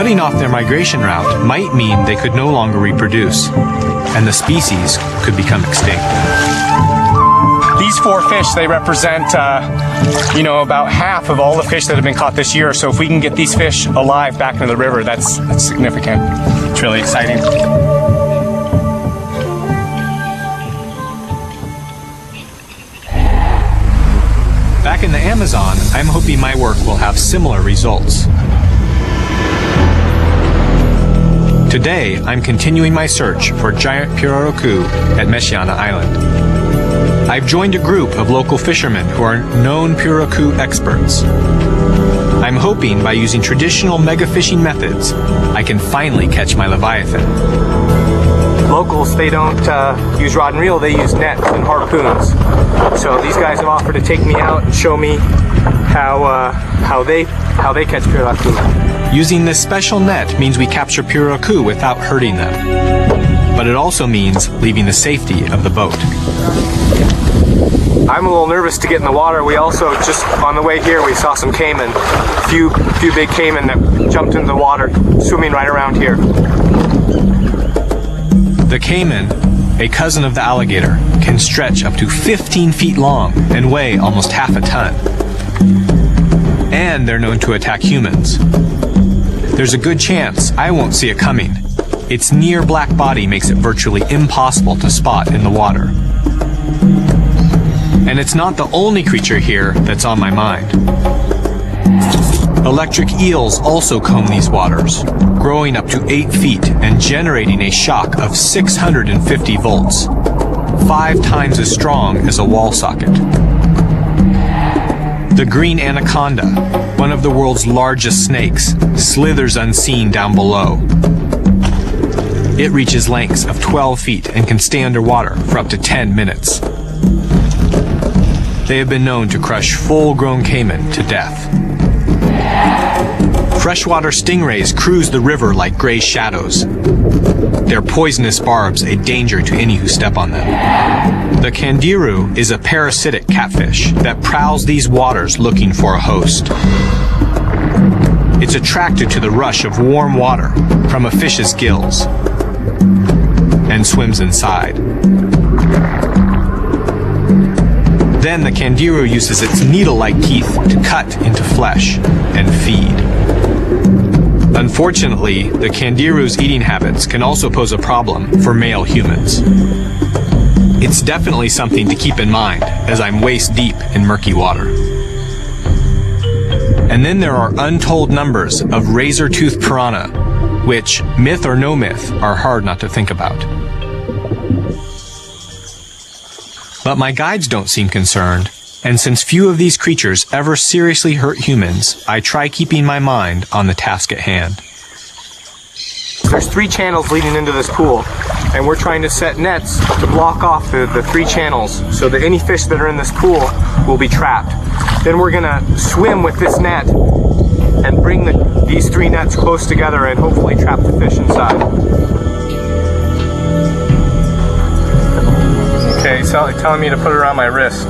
Cutting off their migration route might mean they could no longer reproduce, and the species could become extinct. These 4 fish, they represent, about half of all the fish that have been caught this year. So if we can get these fish alive back into the river, that's significant. It's really exciting. Back in the Amazon, I'm hoping my work will have similar results. Today, I'm continuing my search for giant pirarucu at Meshiana Island. I've joined a group of local fishermen who are known pirarucu experts. I'm hoping by using traditional mega fishing methods, I can finally catch my leviathan. Locals, they don't use rod and reel, they use nets and harpoons. So these guys have offered to take me out and show me how they catch pirarucu. Using this special net means we capture pirarucu without hurting them. But it also means leaving the safety of the boat. I'm a little nervous to get in the water. We also, just on the way here, we saw some caiman. A few big caiman that jumped into the water, swimming right around here. The caiman, a cousin of the alligator, can stretch up to 15 feet long and weigh almost half a ton. And they're known to attack humans. There's a good chance I won't see it coming. Its near black body makes it virtually impossible to spot in the water. And it's not the only creature here that's on my mind. Electric eels also comb these waters, growing up to 8 feet and generating a shock of 650 volts, 5 times as strong as a wall socket. The green anaconda, one of the world's largest snakes, slithers unseen down below. It reaches lengths of 12 feet and can stay underwater for up to 10 minutes. They have been known to crush full-grown caiman to death. Freshwater stingrays cruise the river like gray shadows, their poisonous barbs a danger to any who step on them. The candiru is a parasitic catfish that prowls these waters looking for a host. It's attracted to the rush of warm water from a fish's gills and swims inside. Then the candiru uses its needle-like teeth to cut into flesh and feed. Unfortunately, the candiru's eating habits can also pose a problem for male humans. It's definitely something to keep in mind as I'm waist deep in murky water. And then there are untold numbers of razor-toothed piranha, which, myth or no myth, are hard not to think about. But my guides don't seem concerned, and since few of these creatures ever seriously hurt humans, I try keeping my mind on the task at hand. There's 3 channels leading into this pool, and we're trying to set nets to block off the 3 channels so that any fish that are in this pool will be trapped. Then we're gonna swim with this net and bring these 3 nets close together and hopefully trap the fish inside. Okay, so they're telling me to put it around my wrist.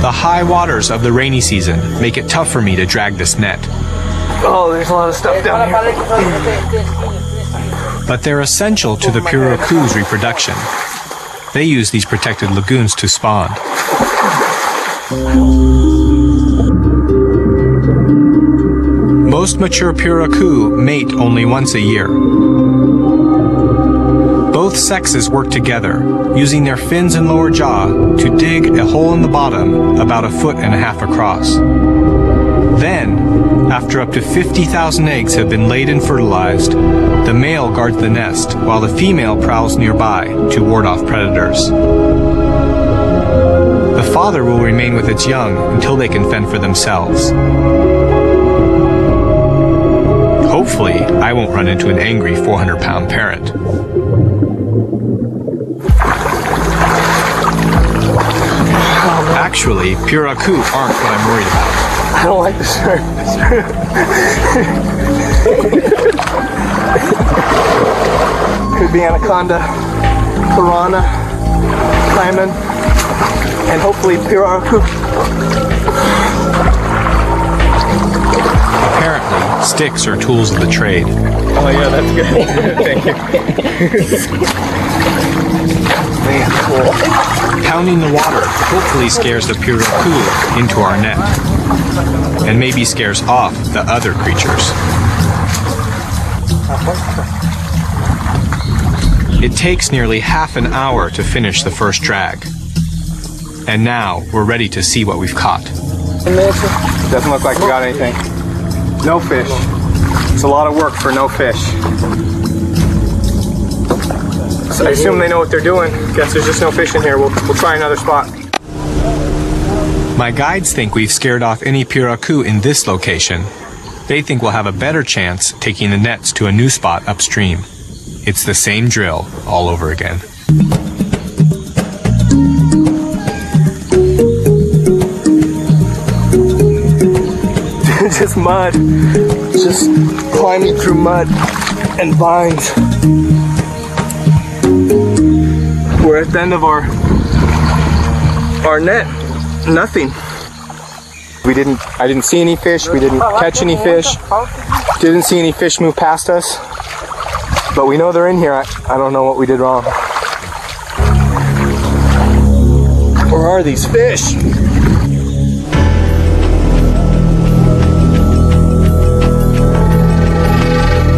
The high waters of the rainy season make it tough for me to drag this net. Oh, there's a lot of stuff down here. But they're essential to the pirarucu's reproduction. They use these protected lagoons to spawn. Most mature pirarucu mate only once a year. Both sexes work together, using their fins and lower jaw to dig a hole in the bottom about 1.5 feet across. Then, after up to 50,000 eggs have been laid and fertilized, the male guards the nest while the female prowls nearby to ward off predators. The father will remain with its young until they can fend for themselves. Hopefully, I won't run into an angry 400-pound parent. Actually, pirarucu aren't what I'm worried about. I don't like the shirt. Could be anaconda, piranha, caiman, and hopefully pirarucu. Apparently, sticks are tools of the trade. Oh yeah, that's good. Thank you. Man, cool. Pounding the water hopefully scares the pirarucu into our net, and maybe scares off the other creatures. It takes nearly half an hour to finish the first drag. And now we're ready to see what we've caught. Doesn't look like we got anything. No fish. It's a lot of work for no fish. So I assume they know what they're doing. Guess there's just no fish in here. We'll try another spot. My guides think we've scared off any pirarucu in this location. They think we'll have a better chance taking the nets to a new spot upstream. It's the same drill all over again. Just mud. Just climbing through mud and vines. We're at the end of our net. Nothing. I didn't see any fish. We didn't catch any fish. Didn't see any fish move past us. But we know they're in here. I don't know what we did wrong. Where are these fish?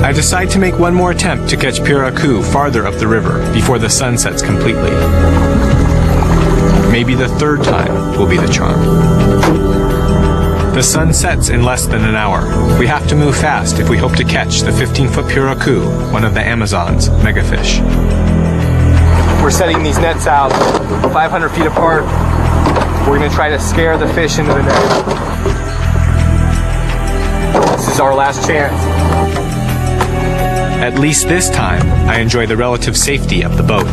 I decide to make one more attempt to catch pirarucu farther up the river before the sun sets completely. Maybe the third time will be the charm. The sun sets in less than an hour. We have to move fast if we hope to catch the 15-foot pirarucu, one of the Amazon's megafish. We're setting these nets out 500 feet apart. We're going to try to scare the fish into the net. This is our last chance. At least this time, I enjoy the relative safety of the boat.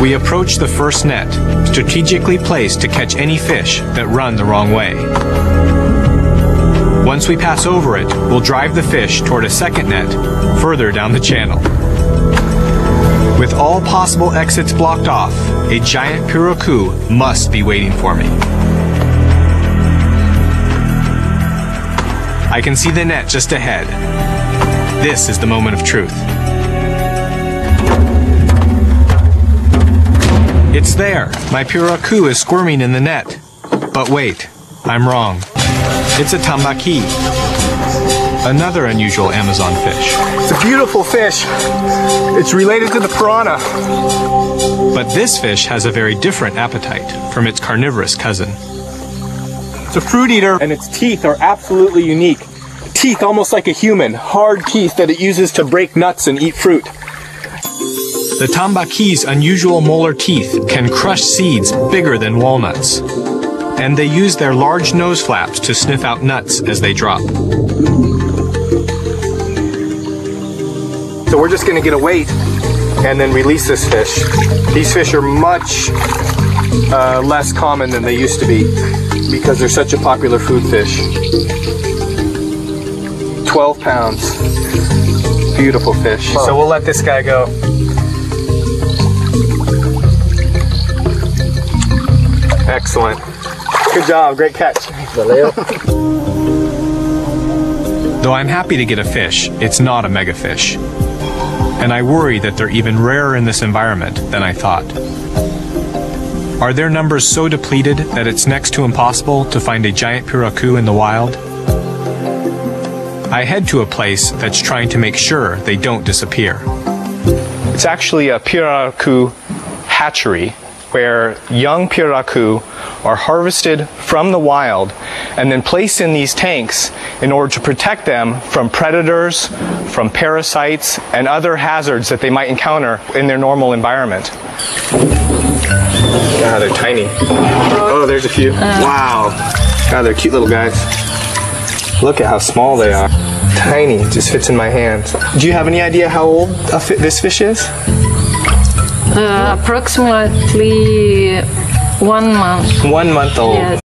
We approach the first net, strategically placed to catch any fish that run the wrong way. Once we pass over it, we'll drive the fish toward a second net, further down the channel. With all possible exits blocked off, a giant pirarucu must be waiting for me. I can see the net just ahead. This is the moment of truth. It's there. My pirarucu is squirming in the net. But wait, I'm wrong. It's a tambaqui, another unusual Amazon fish. It's a beautiful fish. It's related to the piranha. But this fish has a very different appetite from its carnivorous cousin. It's a fruit eater, and its teeth are absolutely unique. Teeth almost like a human, hard teeth that it uses to break nuts and eat fruit. The tambaqui's unusual molar teeth can crush seeds bigger than walnuts. And they use their large nose flaps to sniff out nuts as they drop. So we're just going to get a weight and then release this fish. These fish are much less common than they used to be because they're such a popular food fish. 12 pounds. Beautiful fish. So we'll let this guy go. Excellent. Good job. Great catch. Though I'm happy to get a fish, it's not a megafish. And I worry that they're even rarer in this environment than I thought. Are their numbers so depleted that it's next to impossible to find a giant pirarucu in the wild? I head to a place that's trying to make sure they don't disappear. It's actually a pirarucu hatchery where young pirarucu are harvested from the wild and then placed in these tanks in order to protect them from predators, from parasites, and other hazards that they might encounter in their normal environment. God, they're tiny. Oh, there's a few. Wow. God, they're cute little guys. Look at how small they are. Tiny, it just fits in my hands. Do you have any idea how old this fish is? Approximately 1 month. 1 month old. Yes.